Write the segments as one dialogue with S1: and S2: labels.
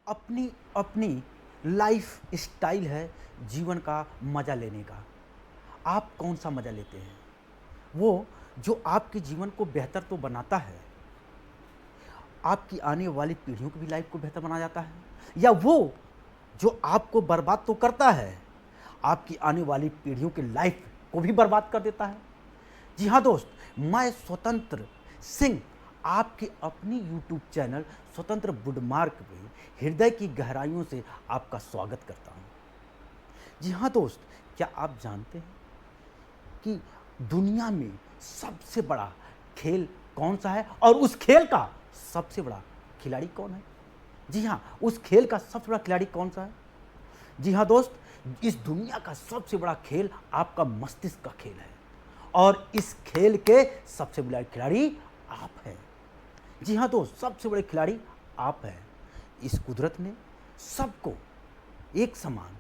S1: अपनी अपनी life style है जीवन का मज़ा लेने का। आप कौन सा मज़ा लेते हैं? वो जो आपके जीवन को बेहतर तो बनाता है, आपकी आने वाली पीढ़ियों की भी लाइफ को बेहतर बना जाता है, या वो जो आपको बर्बाद तो करता है, आपकी आने वाली पीढ़ियों की लाइफ को भी बर्बाद कर देता है? जी हाँ दोस्त, मैं स्वतंत्र सिंह आपके अपनी यूट्यूब चैनल स्वतंत्र बुडमार्क में हृदय की गहराइयों से आपका स्वागत करता हूँ। जी हाँ दोस्त, क्या आप जानते हैं कि दुनिया में सबसे बड़ा खेल कौन सा है और उस खेल का सबसे बड़ा खिलाड़ी कौन है? जी हाँ, उस खेल का सबसे बड़ा खिलाड़ी कौन सा है? जी हाँ दोस्त, इस दुनिया का सबसे बड़ा खेल आपका मस्तिष्क का खेल है और इस खेल के सबसे बड़ा खिलाड़ी आप हैं। जी हाँ दोस्त, सबसे बड़े खिलाड़ी आप हैं। इस कुदरत ने सबको एक समान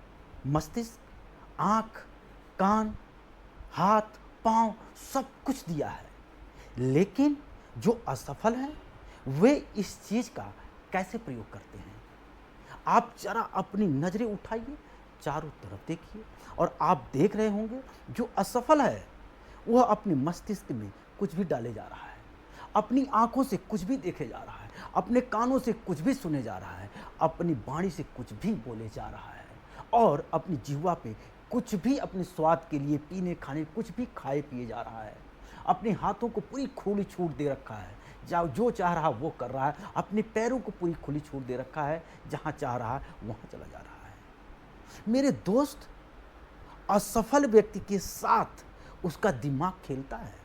S1: मस्तिष्क, आँख, कान, हाथ, पाँव सब कुछ दिया है, लेकिन जो असफल हैं वे इस चीज़ का कैसे प्रयोग करते हैं? आप जरा अपनी नज़रें उठाइए, चारों तरफ देखिए और आप देख रहे होंगे जो असफल है वह अपने मस्तिष्क में कुछ भी डाले जा रहा है, अपनी आँखों से कुछ भी देखे जा रहा है, अपने कानों से कुछ भी सुने जा रहा है, अपनी वाणी से कुछ भी बोले जा रहा है और अपनी जिह्वा पे कुछ भी अपने स्वाद के लिए पीने खाने कुछ भी खाए पिए जा रहा है। अपने हाथों को पूरी खुली छूट दे रखा है, जो चाह रहा वो कर रहा है। अपने पैरों को पूरी खुली छूट दे रखा है, जहाँ चाह रहा है वहाँ चला जा रहा है। मेरे दोस्त, असफल व्यक्ति के साथ उसका दिमाग खेलता है।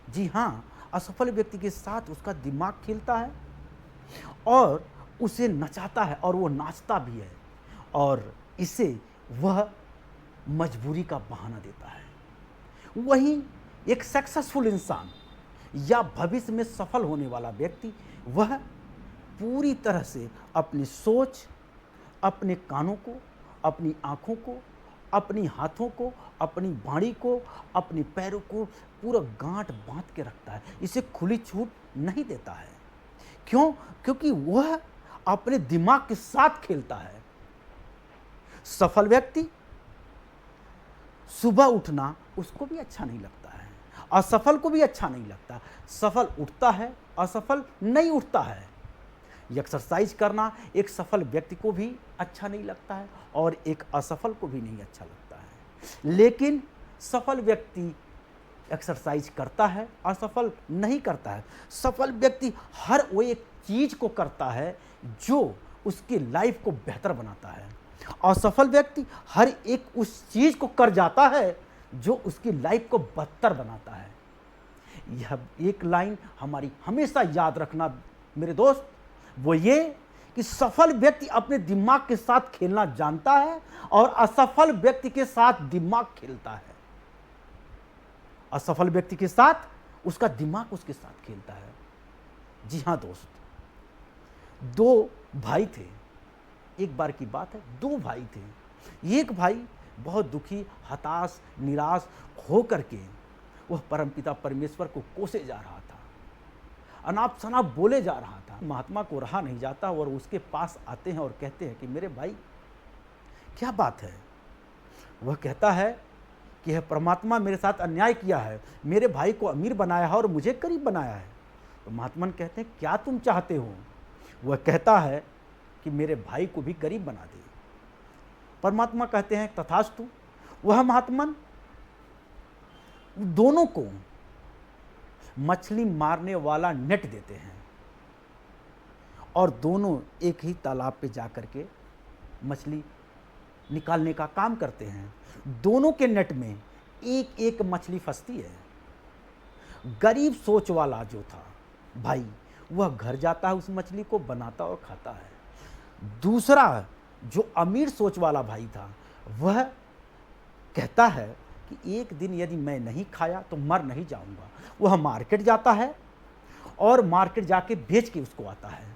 S1: जी हाँ, असफल व्यक्ति के साथ उसका दिमाग खेलता है और उसे नचाता है और वो नाचता भी है और इसे वह मजबूरी का बहाना देता है। वहीं एक सक्सेसफुल इंसान या भविष्य में सफल होने वाला व्यक्ति वह पूरी तरह से अपनी सोच, अपने कानों को, अपनी आँखों को, अपनी हाथों को, अपनी वाणी को, अपने पैरों को पूरा गांठ बांध के रखता है, इसे खुली छूट नहीं देता है। क्यों? क्योंकि वह अपने दिमाग के साथ खेलता है। सफल व्यक्ति सुबह उठना उसको भी अच्छा नहीं लगता है, असफल को भी अच्छा नहीं लगता। सफल उठता है, असफल नहीं उठता है। एक्सरसाइज करना एक सफल व्यक्ति को भी अच्छा नहीं लगता है और एक असफल को भी नहीं अच्छा लगता है। लेकिन सफल व्यक्ति एक्सरसाइज करता है, असफल नहीं करता है। सफल व्यक्ति हर वो एक चीज को करता है जो उसकी लाइफ को बेहतर बनाता है। असफल व्यक्ति हर एक उस चीज को कर जाता है जो उसकी लाइफ को बदतर बनाता है। यह एक लाइन हमारी हमेशा याद रखना मेरे दोस्त, वो ये कि सफल व्यक्ति अपने दिमाग के साथ खेलना जानता है और असफल व्यक्ति के साथ दिमाग खेलता है। असफल व्यक्ति के साथ उसका दिमाग उसके साथ खेलता है। जी हाँ दोस्त, दो भाई थे। एक बार की बात है, दो भाई थे। एक भाई बहुत दुखी, हताश, निराश हो करके वह परमपिता परमेश्वर को कोसे जा रहा था, अनाप शनाप बोले जा रहा था। महात्मा को रहा नहीं जाता और उसके पास आते हैं और कहते हैं कि मेरे भाई क्या बात है? वह कहता है कि यह परमात्मा मेरे साथ अन्याय किया है, मेरे भाई को अमीर बनाया है और मुझे गरीब बनाया है। तो महात्मा कहते हैं क्या तुम चाहते हो? वह कहता है कि मेरे भाई को भी गरीब बना दे। परमात्मा कहते हैं तथास्तु। वह महात्मा दोनों को मछली मारने वाला नेट देते हैं और दोनों एक ही तालाब पे जाकर के मछली निकालने का काम करते हैं। दोनों के नेट में एक एक मछली फंसती है। गरीब सोच वाला जो था भाई, वह घर जाता है, उस मछली को बनाता और खाता है। दूसरा जो अमीर सोच वाला भाई था वह कहता है कि एक दिन यदि मैं नहीं खाया तो मर नहीं जाऊंगा। वह मार्केट जाता है और मार्केट जाके बेच के उसको आता है।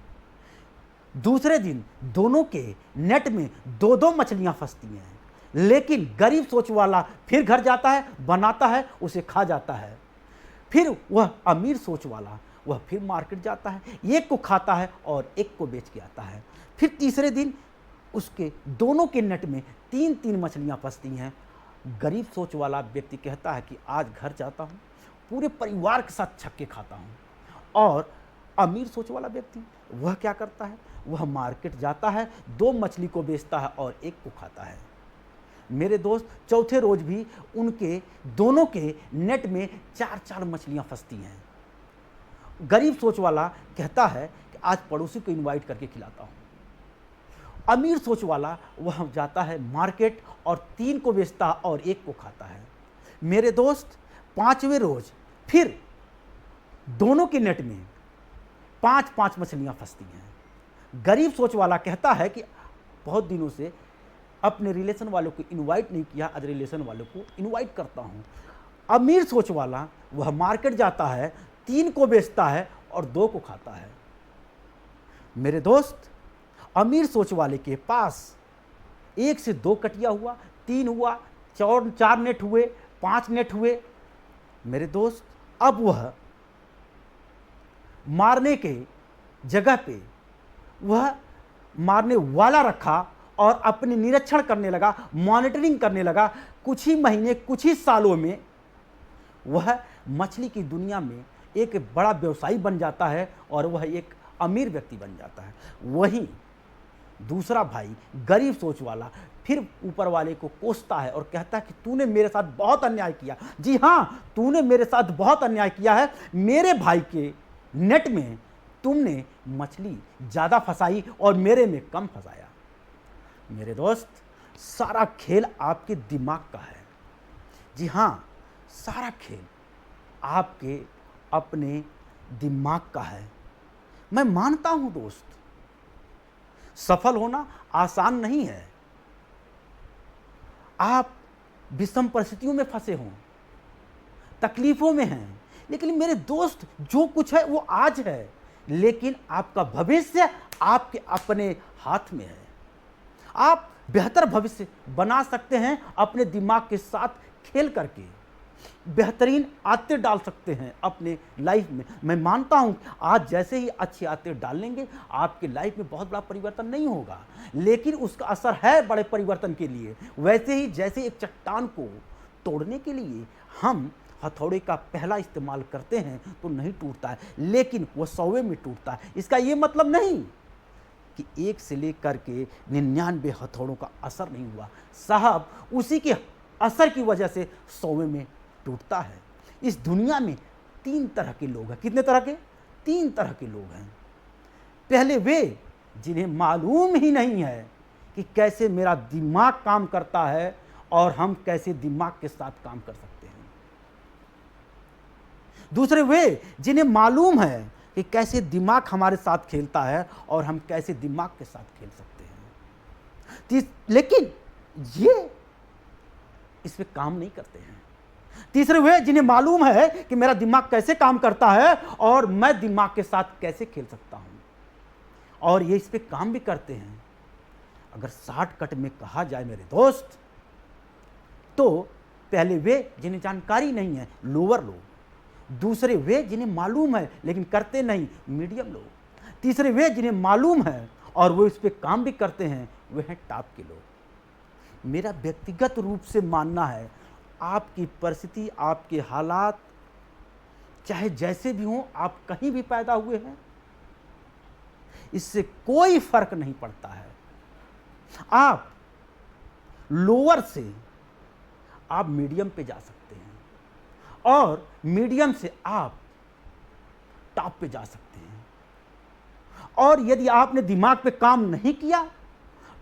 S1: दूसरे दिन दोनों के नेट में दो दो मछलियां फंसती हैं, लेकिन गरीब सोच वाला फिर घर जाता है, बनाता है, उसे खा जाता है। फिर वह अमीर सोच वाला वह फिर मार्केट जाता है, एक को खाता है और एक को बेच के आता है। फिर तीसरे दिन उसके दोनों के नेट में 3-3 मछलियाँ फंसती हैं। गरीब सोच वाला व्यक्ति कहता है कि आज घर जाता हूँ, पूरे परिवार के साथ छक्के खाता हूँ। और अमीर सोच वाला व्यक्ति वह क्या करता है, वह मार्केट जाता है, 2 मछली को बेचता है और एक को खाता है। मेरे दोस्त, चौथे रोज भी उनके दोनों के नेट में 4-4 मछलियाँ फंसती हैं। गरीब सोच वाला कहता है कि आज पड़ोसी को इनवाइट करके खिलाता हूँ। अमीर सोच वाला वह जाता है मार्केट और 3 को बेचता और 1 को खाता है। मेरे दोस्त, 5वें रोज फिर दोनों के नेट में 5-5 मछलियाँ फंसती हैं। गरीब सोच वाला कहता है कि बहुत दिनों से अपने रिलेशन वालों को इनवाइट नहीं किया, आज रिलेशन वालों को इनवाइट करता हूँ। अमीर सोच वाला वह मार्केट जाता है, 3 को बेचता है और 2 को खाता है। मेरे दोस्त, अमीर सोच वाले के पास 1 से 2 कटिया हुआ, 3 हुआ, 4 नेट हुए, 5 नेट हुए। मेरे दोस्त, अब वह मारने के जगह पे वह मारने वाला रखा और अपने निरीक्षण करने लगा, मॉनिटरिंग करने लगा। कुछ ही महीने, कुछ ही सालों में वह मछली की दुनिया में एक बड़ा व्यवसायी बन जाता है और वह एक अमीर व्यक्ति बन जाता है। वहीं दूसरा भाई गरीब सोच वाला फिर ऊपर वाले को कोसता है और कहता है कि तूने मेरे साथ बहुत अन्याय किया। जी हाँ, तूने मेरे साथ बहुत अन्याय किया है। मेरे भाई के नेट में तुमने मछली ज़्यादा फंसाई और मेरे में कम फंसाया। मेरे दोस्त, सारा खेल आपके दिमाग का है। जी हाँ, सारा खेल आपके अपने दिमाग का है। मैं मानता हूं दोस्त, सफल होना आसान नहीं है। आप विषम परिस्थितियों में फंसे हों, तकलीफों में हैं, लेकिन मेरे दोस्त, जो कुछ है वो आज है, लेकिन आपका भविष्य आपके अपने हाथ में है। आप बेहतर भविष्य बना सकते हैं अपने दिमाग के साथ खेल करके। बेहतरीन आदतें डाल सकते हैं अपने लाइफ में। मैं मानता हूं आज जैसे ही अच्छी आदतें डालेंगे आपके लाइफ में बहुत बड़ा परिवर्तन नहीं होगा, लेकिन उसका असर है बड़े परिवर्तन के लिए। वैसे ही जैसे एक चट्टान को तोड़ने के लिए हम हथौड़े का पहला इस्तेमाल करते हैं तो नहीं टूटता है, लेकिन वह 100वें में टूटता है। इसका ये मतलब नहीं कि 1 से लेकर के 99 हथौड़ों का असर नहीं हुआ। साहब, उसी के असर की वजह से 100वें में टूटता है। इस दुनिया में 3 तरह के लोग हैं। कितने तरह के? 3 तरह के लोग हैं। पहले वे जिन्हें मालूम ही नहीं है कि कैसे मेरा दिमाग काम करता है और हम कैसे दिमाग के साथ काम कर सकते हैं। दूसरे वे जिन्हें मालूम है कि कैसे दिमाग हमारे साथ खेलता है और हम कैसे दिमाग के साथ खेल सकते हैं। लेकिन ये इस पे काम नहीं करते हैं। तीसरे वे जिन्हें मालूम है कि मेरा दिमाग कैसे काम करता है और मैं दिमाग के साथ कैसे खेल सकता हूं, और ये इस पे काम भी करते हैं। अगर शॉर्टकट में कहा जाए मेरे दोस्त, तो पहले वे जिन्हें जानकारी नहीं है, लोअर लोग। दूसरे वे जिन्हें मालूम है लेकिन करते नहीं, मीडियम लोग। तीसरे वे जिन्हें मालूम है और वो इस पे काम भी करते हैं, वे हैं टॉप के लोग। मेरा व्यक्तिगत रूप से मानना है, आपकी परिस्थिति, आपके हालात चाहे जैसे भी हों, आप कहीं भी पैदा हुए हैं, इससे कोई फर्क नहीं पड़ता है। आप लोअर से आप मीडियम पे जा सकते हैं और मीडियम से आप टॉप पे जा सकते हैं। और यदि आपने दिमाग पे काम नहीं किया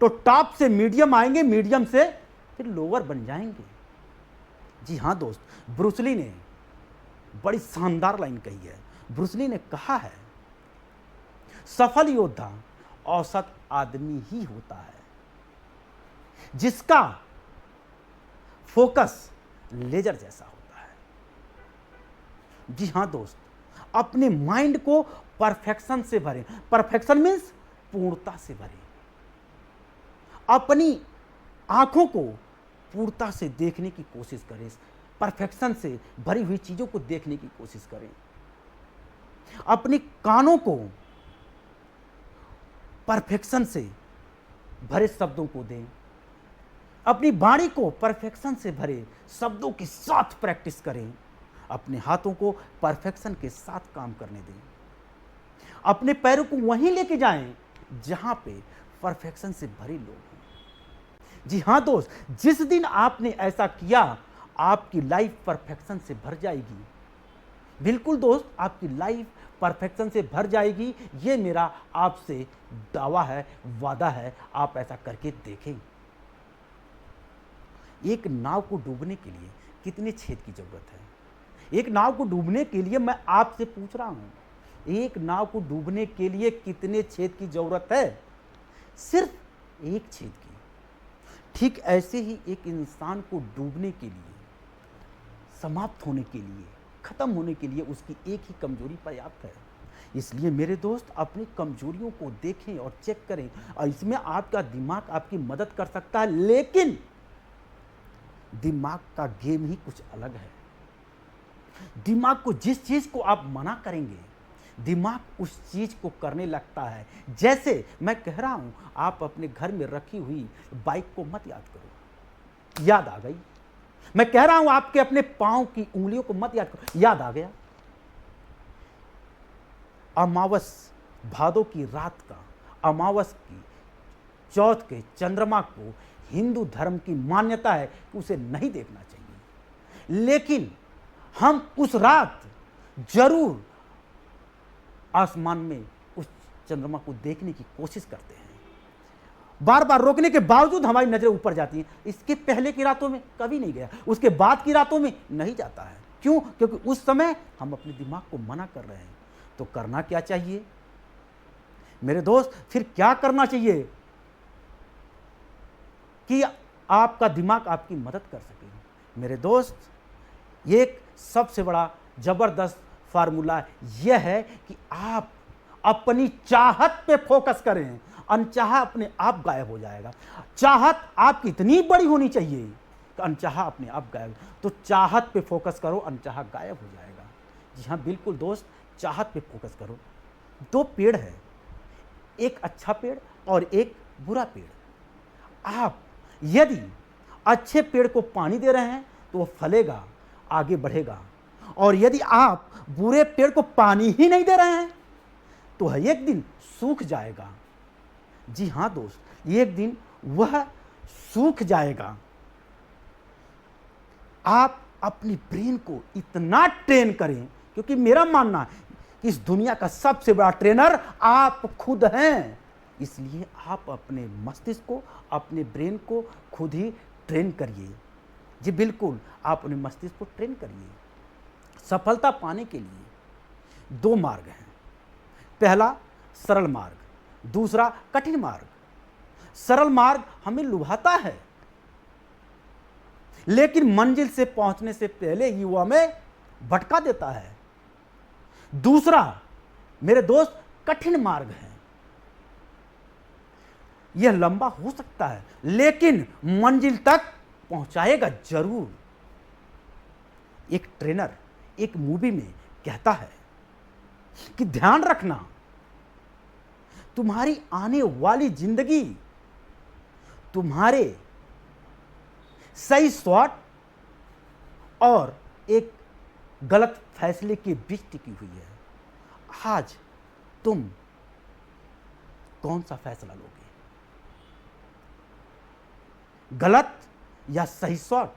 S1: तो टॉप से मीडियम आएंगे, मीडियम से फिर लोअर बन जाएंगे। जी हाँ दोस्त, ब्रूस ली ने बड़ी शानदार लाइन कही है। ब्रूस ली ने कहा है, सफल योद्धा औसत आदमी ही होता है जिसका फोकस लेजर जैसा होता है। जी हाँ दोस्त, अपने माइंड को परफेक्शन से भरें। परफेक्शन मीन्स पूर्णता से भरें। अपनी आंखों को पूर्णता से देखने की कोशिश करें। परफेक्शन से भरी हुई चीजों को देखने की कोशिश करें। अपने कानों को परफेक्शन से भरे शब्दों को दें, अपनी वाणी को परफेक्शन से भरे शब्दों के साथ प्रैक्टिस करें, अपने हाथों को परफेक्शन के साथ काम करने दें, अपने पैरों को वहीं लेके जाएं जहां पे परफेक्शन से भरे लोग हों। जी हाँ दोस्त, जिस दिन आपने ऐसा किया आपकी लाइफ परफेक्शन से भर जाएगी। बिल्कुल दोस्त, आपकी लाइफ परफेक्शन से भर जाएगी। ये मेरा आपसे दावा है, वादा है, आप ऐसा करके देखें। एक नाव को डूबने के लिए कितने छेद की जरूरत है? एक नाव को डूबने के लिए मैं आपसे पूछ रहा हूं, एक नाव को डूबने के लिए कितने छेद की जरूरत है? सिर्फ एक छेद की। ठीक ऐसे ही एक इंसान को डूबने के लिए, समाप्त होने के लिए, खत्म होने के लिए उसकी एक ही कमजोरी पर्याप्त है। इसलिए मेरे दोस्त, अपनी कमजोरियों को देखें और चेक करें, और इसमें आपका दिमाग आपकी मदद कर सकता है। लेकिन दिमाग का गेम ही कुछ अलग है। दिमाग को जिस चीज को आप मना करेंगे, दिमाग उस चीज को करने लगता है। जैसे मैं कह रहा हूं, आप अपने घर में रखी हुई बाइक को मत याद करो, याद आ गई। मैं कह रहा हूं, आपके अपने पांव की उंगलियों को मत याद करो, याद आ गया। अमावस भादों की रात का, अमावस की चौथ के चंद्रमा को हिंदू धर्म की मान्यता है कि उसे नहीं देखना चाहिए, लेकिन हम उस रात जरूर आसमान में उस चंद्रमा को देखने की कोशिश करते हैं। बार बार रोकने के बावजूद हमारी नजरें ऊपर जाती हैं। इसके पहले की रातों में कभी नहीं गया, उसके बाद की रातों में नहीं जाता है। क्यों? क्योंकि उस समय हम अपने दिमाग को मना कर रहे हैं। तो करना क्या चाहिए मेरे दोस्त? फिर क्या करना चाहिए कि आपका दिमाग आपकी मदद कर सके? मेरे दोस्त, एक सबसे बड़ा जबरदस्त फार्मूला यह है कि आप अपनी चाहत पे फोकस करें। अनचाहा अपने आप गायब हो जाएगा। चाहत आपकी इतनी बड़ी होनी चाहिए कि अनचाहा अपने आप गायब। तो चाहत पे फोकस करो, अनचाहा गायब हो जाएगा। जी हाँ बिल्कुल दोस्त, चाहत पे फोकस करो। दो पेड़ है, एक अच्छा पेड़ और एक बुरा पेड़। आप यदि अच्छे पेड़ को पानी दे रहे हैं तो वो फलेगा, आगे बढ़ेगा, और यदि आप बुरे पेड़ को पानी ही नहीं दे रहे हैं तो एक दिन सूख जाएगा। जी हाँ दोस्त, एक दिन वह सूख जाएगा। आप अपनी ब्रेन को इतना ट्रेन करें, क्योंकि मेरा मानना है कि इस दुनिया का सबसे बड़ा ट्रेनर आप खुद हैं। इसलिए आप अपने मस्तिष्क को, अपने ब्रेन को खुद ही ट्रेन करिए। जी बिल्कुल, आप अपने मस्तिष्क को ट्रेन करिए। सफलता पाने के लिए दो मार्ग हैं। पहला सरल मार्ग, दूसरा कठिन मार्ग। सरल मार्ग हमें लुभाता है, लेकिन मंजिल से पहुंचने से पहले ही वो हमें भटका देता है। दूसरा मेरे दोस्त कठिन मार्ग है। यह लंबा हो सकता है लेकिन मंजिल तक पहुंचाएगा जरूर। एक ट्रेनर एक मूवी में कहता है कि ध्यान रखना, तुम्हारी आने वाली जिंदगी तुम्हारे सही शॉट और एक गलत फैसले के बीच टिकी हुई है। आज तुम कौन सा फैसला लोगे, गलत या सही शॉट?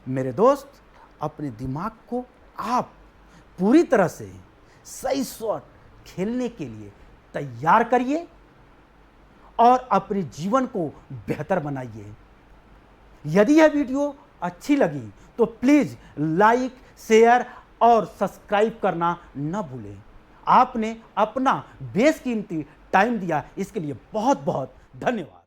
S1: मेरे दोस्त, अपने दिमाग को आप पूरी तरह से सही शॉट खेलने के लिए तैयार करिए और अपने जीवन को बेहतर बनाइए। यदि यह वीडियो अच्छी लगी तो प्लीज लाइक, शेयर और सब्सक्राइब करना न भूलें। आपने अपना बेशकीमती टाइम दिया, इसके लिए बहुत बहुत धन्यवाद।